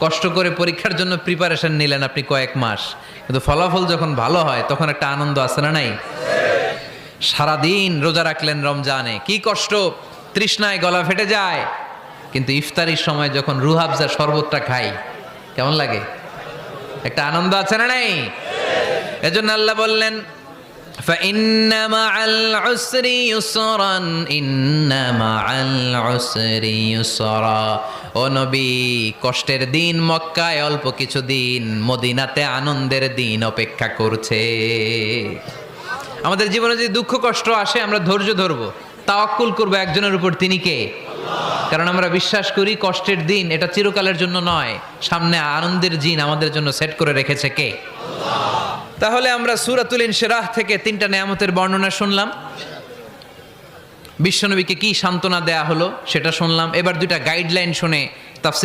কষ্ট করে পরীক্ষার জন্য প্রিপারেশন নিলেন আপনি কয়েক মাস, কিন্তু ফলাফল যখন ভালো হয় তখন একটা আনন্দ আছে না নাই? সারাদিন রোজা রাখলেন রমজানে, কি কষ্ট, তৃষ্ণায় গলা ফেটে যায়, কিন্তু ইফতারির সময় যখন রুহাবজা শরবতটা খাই কেমন লাগে? একটা আনন্দ আছে না নাই? এজন্য আল্লাহ বললেন فإن مع العسر يسرا إن مع العسر يسرا। ও নবী, কষ্টের দিন মক্কায় অল্প কিছু দিন, মদিনাতে আনন্দের দিন অপেক্ষা করছে। আমাদের জীবনে যদি দুঃখ কষ্ট আসে আমরা ধৈর্য ধরবো, তাওয়াক্কুল করবো একজনের উপর, তিনি কে? কারণ আমরা বিশ্বাস করি কষ্টের দিন এটা চিরকালের জন্য নয়, সামনে আনন্দের দিন আমাদের জন্য সেট করে রেখেছে কে? তাহলে আমরা সূরাতুল ইনশিরাহ থেকে 3টা নেয়ামতের বর্ণনা শুনলাম, বিশ্বনবীকে কি সান্ত্বনা দেয়া হলো সেটা শুনলাম। এবার 2টা গাইডলাইন শুনে